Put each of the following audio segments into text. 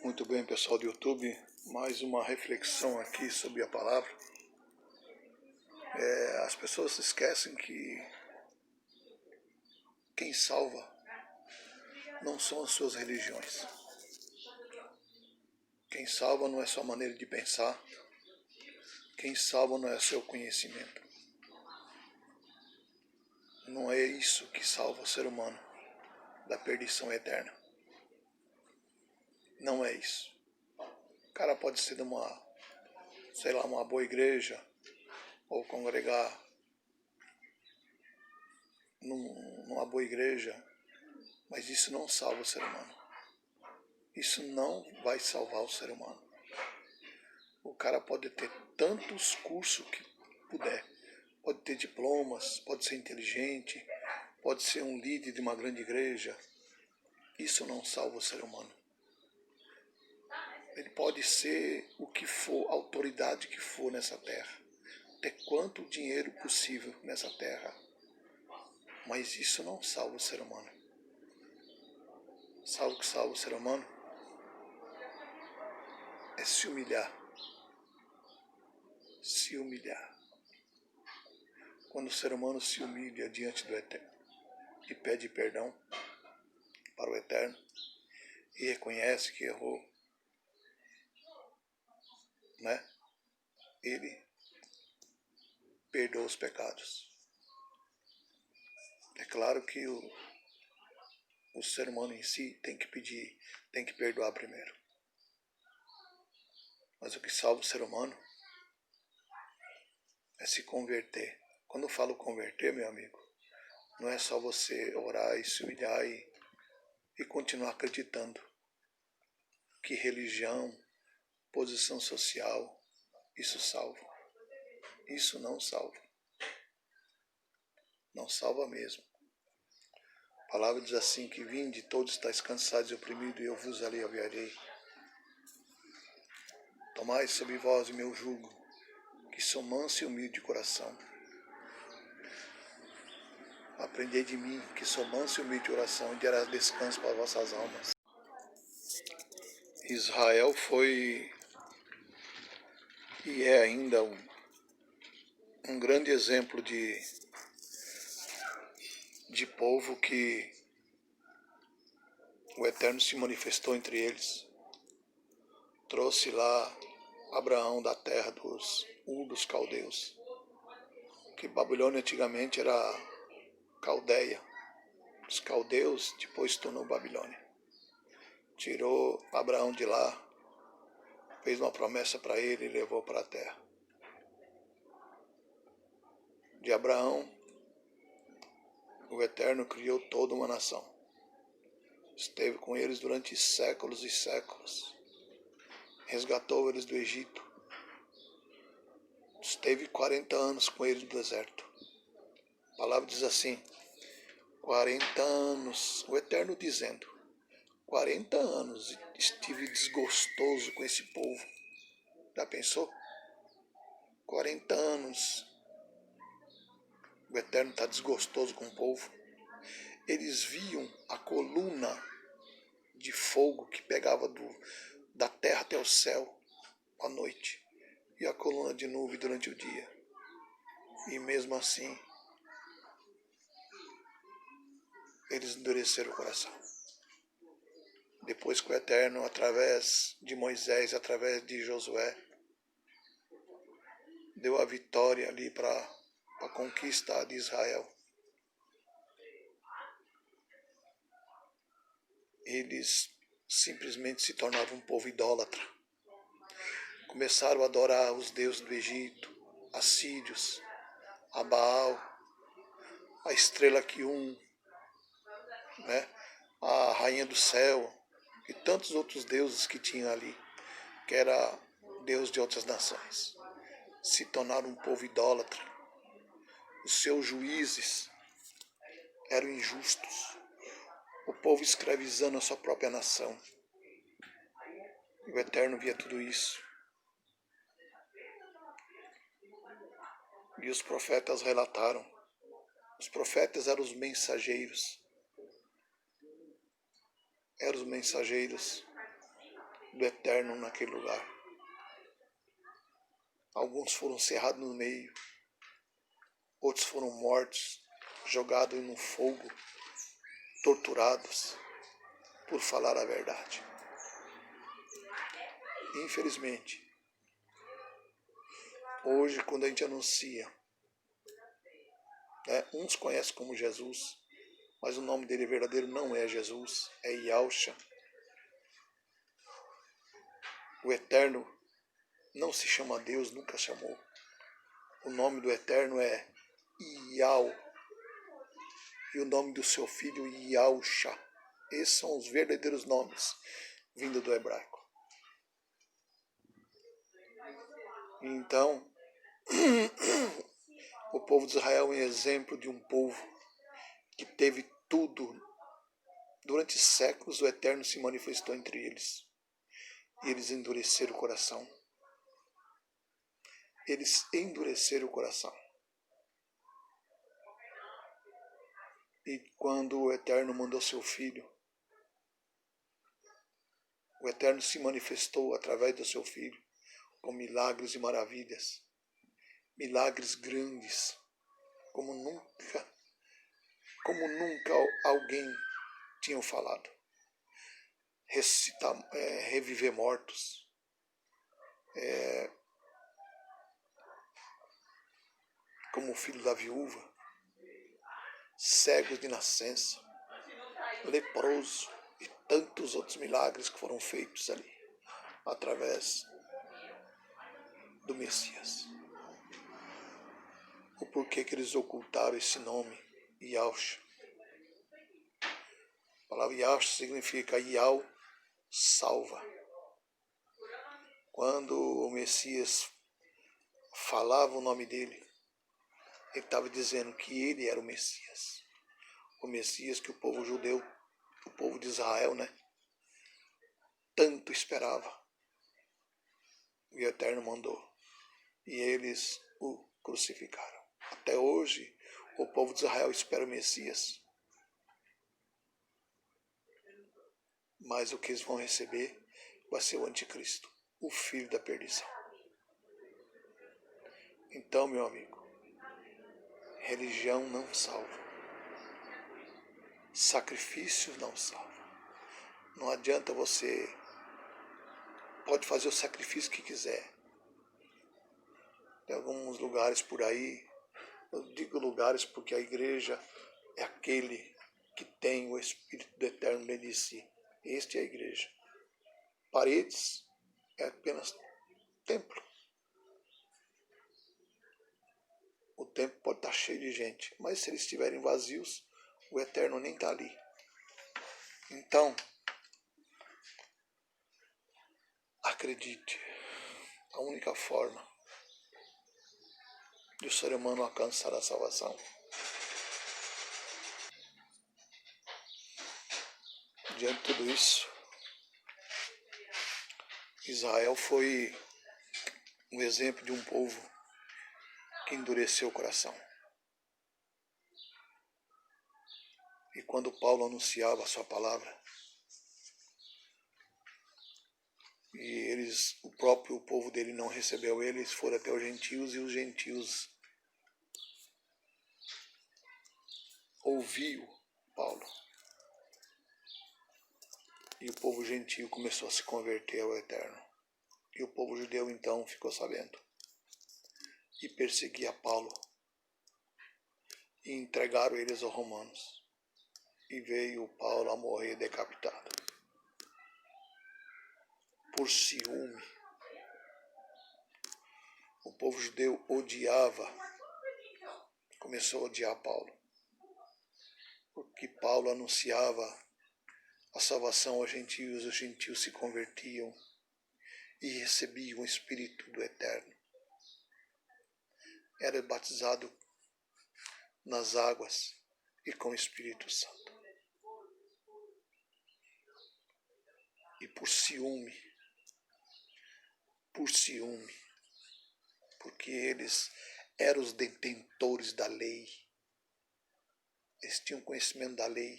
Muito bem, pessoal do YouTube, mais uma reflexão aqui sobre a palavra. As pessoas esquecem que quem salva não são as suas religiões. Quem salva não é sua maneira de pensar. Quem salva não é seu conhecimento. Não é isso que salva o ser humano da perdição eterna. Não é isso. O cara pode ser de uma boa igreja, ou congregar numa boa igreja, mas isso não salva o ser humano. Isso não vai salvar o ser humano. O cara pode ter tantos cursos que puder, pode ter diplomas, pode ser inteligente, pode ser um líder de uma grande igreja. Isso não salva o ser humano. Ele pode ser o que for, a autoridade que for nessa terra, ter quanto dinheiro possível nessa terra, mas isso não salva o ser humano. Sabe o que salva o ser humano? É se humilhar. Se humilhar. Quando o ser humano se humilha diante do Eterno e pede perdão para o Eterno e reconhece que errou, ele perdoa os pecados. É claro que o ser humano em si tem que pedir, tem que perdoar primeiro. Mas o que salva o ser humano é se converter. Quando eu falo converter, meu amigo, não é só você orar e se humilhar e continuar acreditando que religião, posição social, isso salva. Isso não salva. Não salva mesmo. A palavra diz assim que vinde, todos estáis cansados e oprimidos, e eu vos aliviarei. Tomai sobre vós o meu jugo, que sou manso e humilde de coração. Aprendei de mim, que sou manso e humilde de coração, e darás descanso para vossas almas. Israel foi e é ainda um grande exemplo de povo que o Eterno se manifestou entre eles. Trouxe lá Abraão da terra dos caldeus, que Babilônia antigamente era Caldeia. Os caldeus depois se tornou Babilônia. Tirou Abraão de lá, fez uma promessa para ele e levou para a terra. De Abraão, o Eterno criou toda uma nação. Esteve com eles durante séculos e séculos. Resgatou eles do Egito. Esteve 40 anos com eles no deserto. A palavra diz assim, 40 anos, o Eterno dizendo, 40 anos estive desgostoso com esse povo. Já pensou? 40 anos o Eterno está desgostoso com o povo. Eles viam a coluna de fogo que pegava da terra até o céu à noite e a coluna de nuvem durante o dia. E mesmo assim, eles endureceram o coração. Depois que o Eterno, através de Moisés, através de Josué, deu a vitória ali para a conquista de Israel, eles simplesmente se tornavam um povo idólatra. Começaram a adorar os deuses do Egito, assírios, a Baal, a estrela Quium, a rainha do céu e tantos outros deuses que tinham ali, que era deus de outras nações. Se tornaram um povo idólatra. Os seus juízes eram injustos. O povo escravizando a sua própria nação. E o Eterno via tudo isso. E os profetas relataram. Os profetas eram os mensageiros. Eram os mensageiros do Eterno naquele lugar. Alguns foram cerrados no meio, outros foram mortos, jogados no fogo, torturados por falar a verdade. Infelizmente, hoje, quando a gente anuncia, uns conhecem como Jesus, mas o nome dele verdadeiro não é Jesus, é Yahushua. O Eterno não se chama Deus, nunca chamou. O nome do Eterno é Yahweh. E o nome do seu filho, Yahushua. Esses são os verdadeiros nomes vindo do hebraico. Então, o povo de Israel é um exemplo de um povo que teve tudo. Durante séculos, o Eterno se manifestou entre eles. E eles endureceram o coração. Eles endureceram o coração. E quando o Eterno mandou seu filho, o Eterno se manifestou através do seu filho com milagres e maravilhas. Milagres grandes, como nunca alguém tinha falado. Ressuscitar, reviver mortos, como o filho da viúva, cegos de nascença, leproso e tantos outros milagres que foram feitos ali, através do Messias. O porquê que eles ocultaram esse nome, Yahushua. A palavra Yahushua significa Yahweh salva. Quando o Messias falava o nome dele, ele estava dizendo que ele era o Messias. O Messias que o povo judeu, o povo de Israel, tanto esperava. E o Eterno mandou. E eles o crucificaram. Até hoje, o povo de Israel espera o Messias. Mas o que eles vão receber vai ser o anticristo, o filho da perdição. Então, meu amigo, religião não salva. Sacrifício não salva. Não adianta você... Pode fazer o sacrifício que quiser. Tem alguns lugares por aí, eu digo lugares porque a igreja é aquele que tem o Espírito do Eterno dentro de si. Este é a igreja. Paredes é apenas templo. O templo pode estar cheio de gente, mas se eles estiverem vazios, o Eterno nem está ali. Então, acredite, a única forma de o ser humano alcançar a salvação, diante de tudo isso, Israel foi um exemplo de um povo que endureceu o coração. E quando Paulo anunciava a sua palavra, e o próprio povo dele não recebeu eles, foram até os gentios, e os gentios ouviu Paulo. E o povo gentio começou a se converter ao Eterno. E o povo judeu então ficou sabendo. E perseguia Paulo. E entregaram eles aos romanos. E veio Paulo a morrer decapitado. Por ciúme. O povo judeu odiava. Começou a odiar Paulo. Porque Paulo anunciava a salvação aos gentios, os gentios se convertiam e recebiam o Espírito do Eterno. Era batizado nas águas e com o Espírito Santo. E por ciúme, porque eles eram os detentores da lei, eles tinham conhecimento da lei,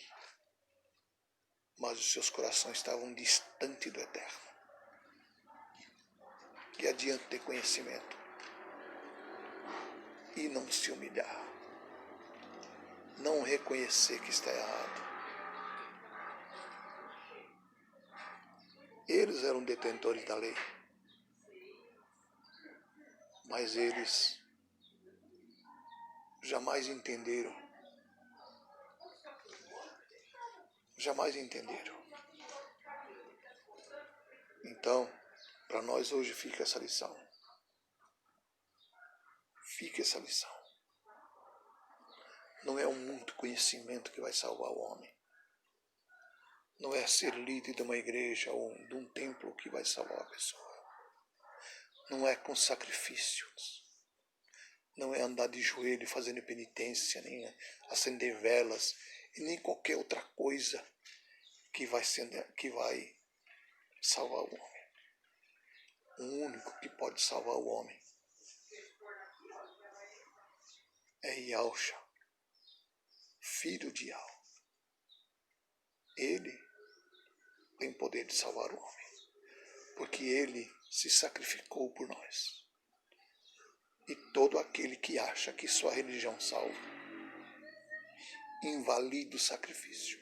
mas os seus corações estavam distantes do Eterno. Que adianta ter conhecimento e não se humilhar, não reconhecer que está errado. Eles eram detentores da lei, mas eles jamais entenderam. Então, para nós hoje fica essa lição. Não é muito conhecimento que vai salvar o homem. Não é ser líder de uma igreja ou de um templo que vai salvar a pessoa. Não é com sacrifícios. Não é andar de joelho fazendo penitência, nem acender velas, e nem qualquer outra coisa que vai salvar o homem. O único que pode salvar o homem é Yahshua, filho de Yahweh. Ele tem poder de salvar o homem, porque ele se sacrificou por nós. E todo aquele que acha que sua religião salva, invalida o sacrifício.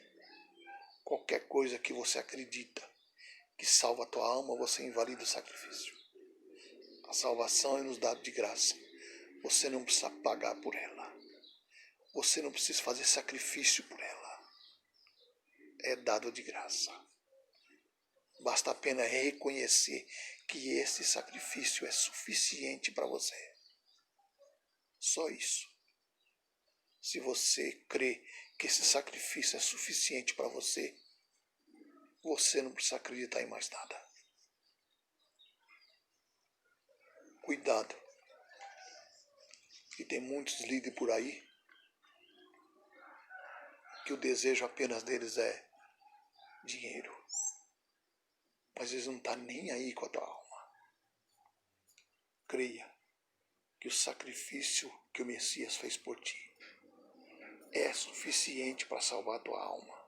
Qualquer coisa que você acredita que salva a tua alma, você invalida o sacrifício. A salvação é nos dada de graça. Você não precisa pagar por ela. Você não precisa fazer sacrifício por ela. É dado de graça. Basta apenas reconhecer que esse sacrifício é suficiente para você. Só isso. Se você crê que esse sacrifício é suficiente para você, você não precisa acreditar em mais nada. Cuidado, que tem muitos líderes por aí que o desejo apenas deles é dinheiro. Mas eles não estão nem aí com a tua alma. Creia que o sacrifício que o Messias fez por ti é suficiente para salvar a tua alma.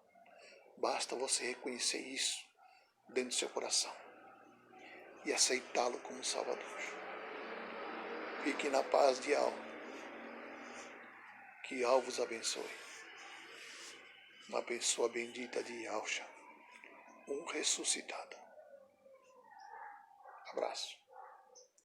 Basta você reconhecer isso dentro do seu coração e aceitá-lo como Salvador. Fique na paz de Al. Que Al vos abençoe. Uma pessoa bendita de Yahshua, um ressuscitado. Abraço.